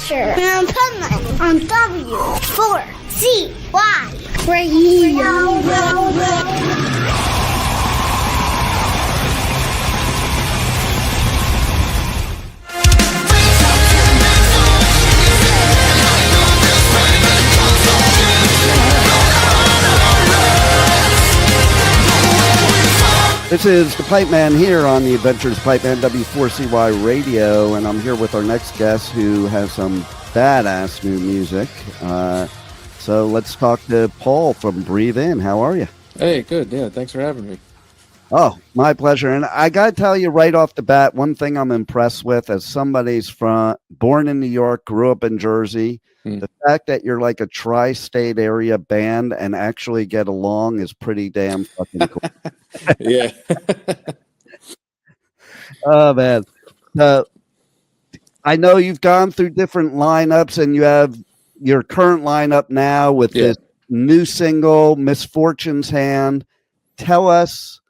Asher and Penland on W4CY Radio. This is the Pipe Man here on the Adventures Pipe Man W4CY Radio, and I'm here with our next guest who has some badass new music. So let's talk to Paul from Breathe In. How are you? Hey, good. Yeah, thanks for having me. Oh, my pleasure. And I got to tell you right off the bat, one thing I'm impressed with as somebody's born in New York, grew up in Jersey, the fact that you're like a tri-state area band and actually get along is pretty damn fucking cool. Yeah. Oh, man. I know you've gone through different lineups and you have your current lineup now with this new single, Misfortune's Hand. Tell us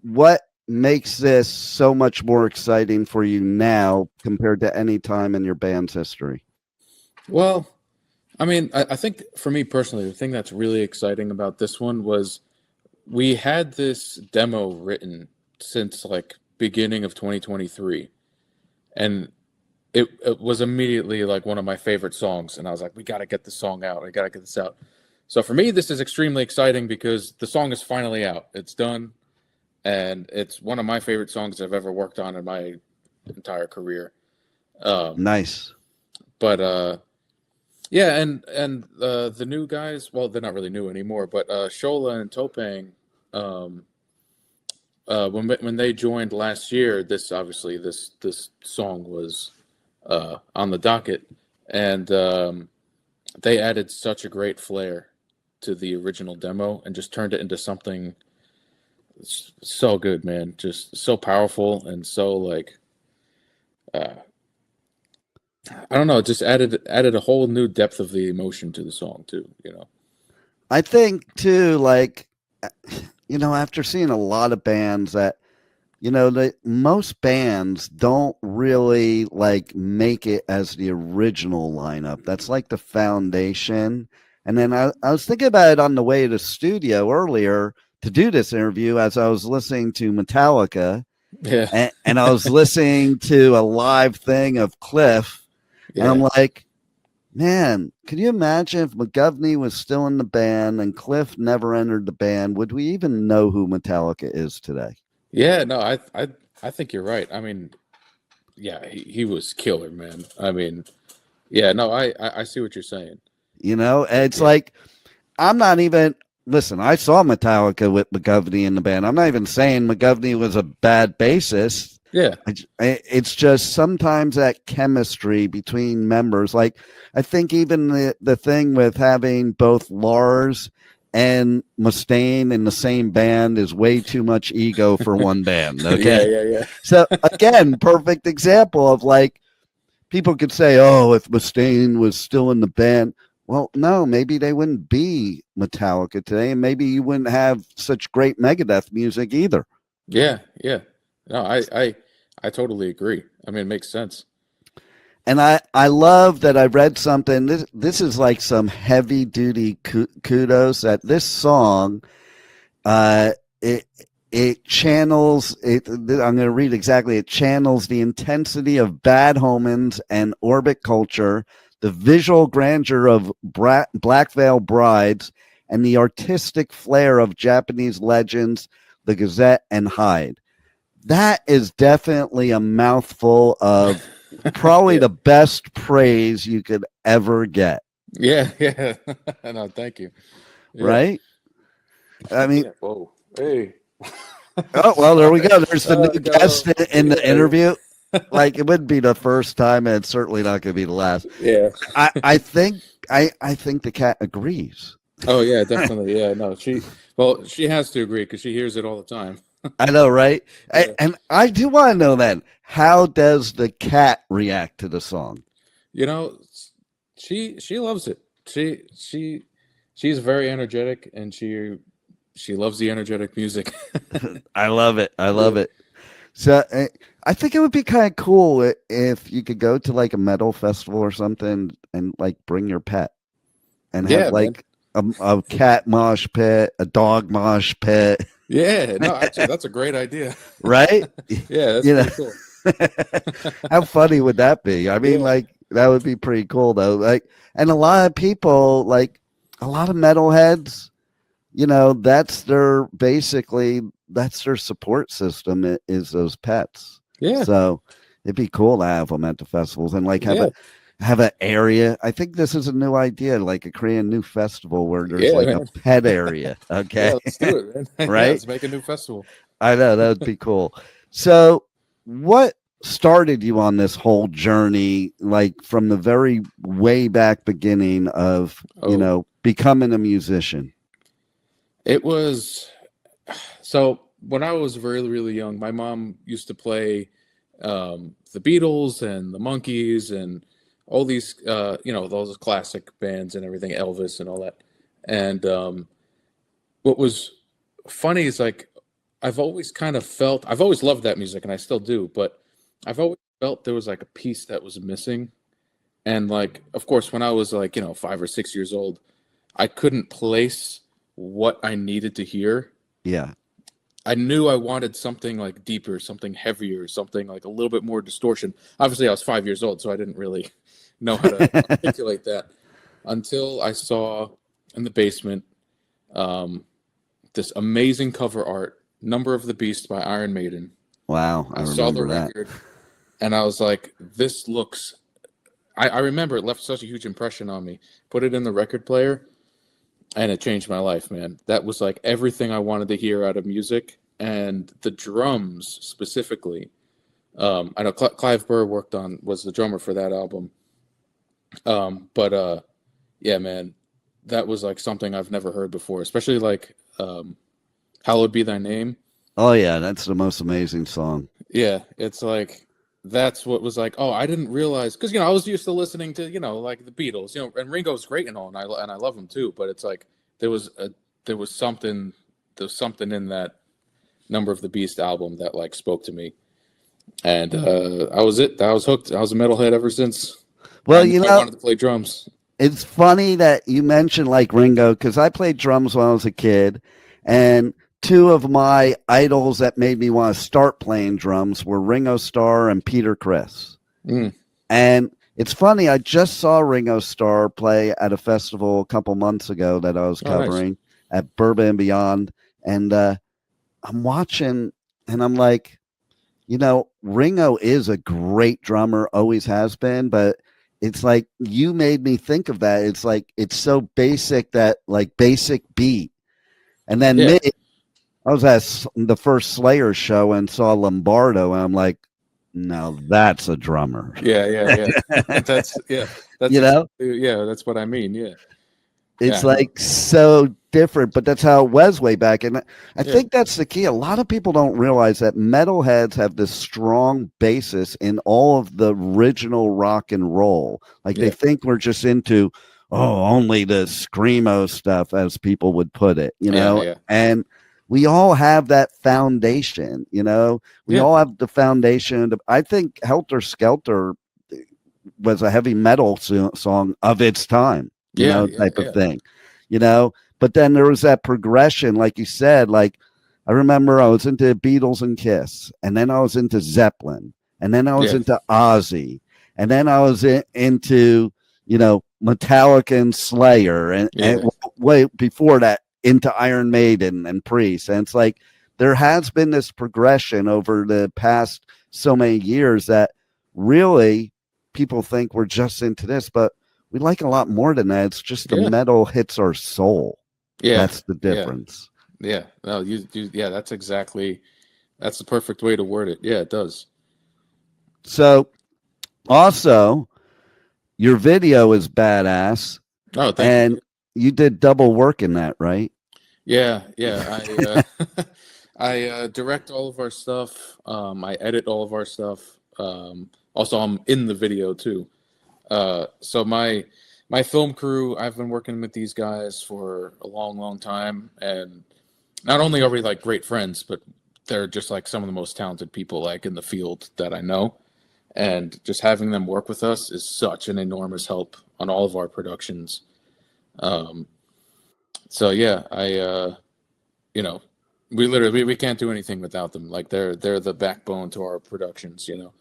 what makes this so much more exciting for you now compared to any time in your band's history. Well, I mean, I think for me personally, the thing that's really exciting about this one was we had this demo written since like beginning of 2023, and it was immediately like one of my favorite songs, and I was like, we got to get this song out. I got to get this out. So for me, this is extremely exciting because the song is finally out. It's done, and it's one of my favorite songs I've ever worked on in my entire career. Nice. But yeah, and the new guys, well, they're not really new anymore, but Shola and Topang, when they joined last year, this song was on the docket, and they added such a great flair to the original demo and just turned it into something so good, man. Just so powerful and so like I don't know, it just added a whole new depth of the emotion to the song too, you know. I think too, like, you know, after seeing a lot of bands that, you know, most bands don't really like make it as the original lineup. That's like the foundation. And then I was thinking about it on the way to the studio earlier to do this interview as I was listening to Metallica. Yeah. And I was listening to a live thing of Cliff. Yeah. And I'm like, man, could you imagine if McGovney was still in the band and Cliff never entered the band? Would we even know who Metallica is today? Yeah, no, I think you're right. I mean, yeah, he was killer, man. I mean, yeah, no, I see what you're saying. You know, it's like, I'm not even, listen, I saw Metallica with McGovney in the band. I'm not even saying McGovney was a bad bassist. Yeah. It's just sometimes that chemistry between members, like I think even the thing with having both Lars and Mustaine in the same band is way too much ego for one band. Okay. Yeah. So again, perfect example of like people could say, oh, if Mustaine was still in the band. Well, no, maybe they wouldn't be Metallica today, and maybe you wouldn't have such great Megadeth music either. Yeah. No, I totally agree. I mean, it makes sense. And I love that I read something. This is like some heavy duty kudos that this song, it channels it. I'm going to read exactly. It channels the intensity of Bad Omens and Orbit culture, the visual grandeur of Black Veil Brides, and the artistic flair of Japanese legends, the Gazette and Hyde. That is definitely a mouthful of probably the best praise you could ever get. Yeah. No, thank you. Yeah. Right? I mean, whoa, hey. Oh, well, there we go. There's the new guest in the interview. Like, it wouldn't be the first time, and it's certainly not going to be the last. Yeah. I think the cat agrees. Oh yeah, definitely. Yeah, no, she has to agree because she hears it all the time. I know, right? Yeah. And I do want to know then, how does the cat react to the song? You know, she loves it. She's very energetic, and she loves the energetic music. I love it. So I think it would be kind of cool if you could go to like a metal festival or something and like bring your pet and have Yeah, man. like a cat mosh pit, a dog mosh pit, Yeah, no, actually, that's a great idea. right? Yeah, that's You know, pretty cool. how funny would that be? I mean, Yeah, like that would be pretty cool though. Like, and a lot of people, like a lot of metalheads, that's their basically that's their support system is those pets. yeah, So it'd be cool to have them at the festivals and like yeah, have an area. I think this is a new idea, like a create a new festival where there's yeah, like a man. pet area. Okay. Yeah, let's do it, man. Yeah, Right? let's make a new festival. I know that would be cool. So what started you on this whole journey, like from the very way back beginning of, Oh, becoming a musician? it was so when I was really, really young, my mom used to play the Beatles and the Monkees and all these, those classic bands and everything, Elvis and all that. And what was funny is like I've always kind of felt I've always loved that music and I still do, but I've always felt there was like a piece that was missing. And like, of course, when I was like, 5 or 6 years old, I couldn't place what I needed to hear. Yeah. I knew I wanted something like deeper, something heavier, something like a little bit more distortion. Obviously, I was 5 years old, so I didn't really know how to articulate that until I saw in the basement this amazing cover art, Number of the Beast by Iron Maiden. Wow. I I saw the remember that. record and I was like, this looks. I remember it left such a huge impression on me. Put it in the record player and it changed my life, man. That was like everything I wanted to hear out of music, and the drums specifically. I know Clive Burr was the drummer for that album. But yeah, man, that was like something I've never heard before, especially like Hallowed Be Thy Name. Oh yeah, that's the most amazing song. Yeah, it's like that's what was like. Oh, I didn't realize because I was used to listening to like the Beatles, and Ringo's great and all, and I love him too. But it's like there was something in that Number of the Beast album that like spoke to me, and I was it. I was hooked. I was a metalhead ever since. Well, I wanted to play drums. it's funny that you mentioned like Ringo because I played drums when I was a kid, and two of my idols that made me want to start playing drums were Ringo Starr and Peter Criss. Mm. And it's funny, I just saw Ringo Starr play at a festival a couple months ago that I was covering at Bourbon and Beyond. And I'm watching and I'm like, Ringo is a great drummer, always has been, but it's like you made me think of that. It's like it's so basic, that like basic beat. And then Yeah. I was at the first Slayer show and saw Lombardo, and I'm like, no, that's a drummer. Yeah. That's yeah. That's yeah. That's what I mean. Yeah. It's like so different, but that's how it was way back. And I think that's the key. A lot of people don't realize that metalheads have this strong basis in all of the original rock and roll. Like they think we're just into, only the screamo stuff, as people would put it, and we all have that foundation, we all have the foundation. I think Helter Skelter was a heavy metal song of its time, type of thing, but then there was that progression, like you said. Like I remember I was into Beatles and Kiss, and then I was into Zeppelin, and then I was into Ozzy, and then I was into, Metallica and Slayer, and way before that into Iron Maiden and Priest. And it's like there has been this progression over the past so many years that really people think we're just into this, but we like a lot more than that. It's just the metal hits our soul. Yeah. That's the difference. Yeah. No, that's the perfect way to word it. Yeah, it does. So also your video is badass. Oh, thank you. You did double work in that, right? Yeah. I direct all of our stuff. I edit all of our stuff. Also, I'm in the video too. So my film crew, I've been working with these guys for a long, long time, and not only are we like great friends, but they're just like some of the most talented people like in the field that I know. And just having them work with us is such an enormous help on all of our productions. So yeah, you know, we can't do anything without them. Like they're the backbone to our productions, you know.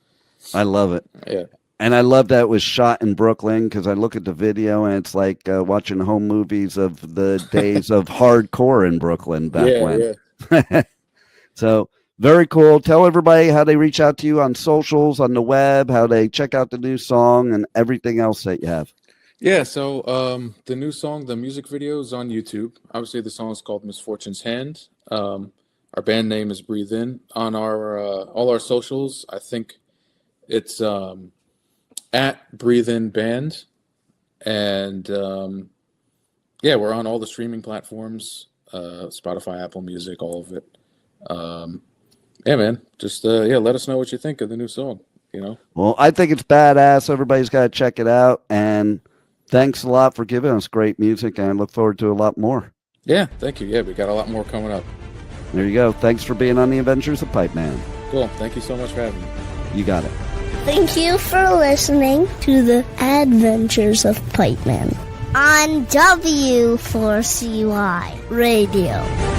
I love it. Yeah. And I love that it was shot in Brooklyn, because I look at the video and it's like watching home movies of the days of hardcore in Brooklyn back when. Yeah. So very cool. Tell everybody how they reach out to you on socials, on the web, how they check out the new song and everything else that you have. Yeah, so the new song, the music video is on YouTube. Obviously, the song is called Misfortune's Hand. Our band name is Breathe In. On our all our socials, I think it's at Breathe In Band. And yeah, we're on all the streaming platforms, Spotify, Apple Music, all of it. Yeah, man, just yeah, let us know what you think of the new song, you know? Well, I think it's badass. Everybody's got to check it out. And thanks a lot for giving us great music, and I look forward to a lot more. Yeah, thank you. Yeah, we got a lot more coming up. There you go. Thanks for being on the Adventures of Pipe Man. Cool. Thank you so much for having me. You got it. Thank you for listening to the Adventures of Pipe Man on W4CY Radio.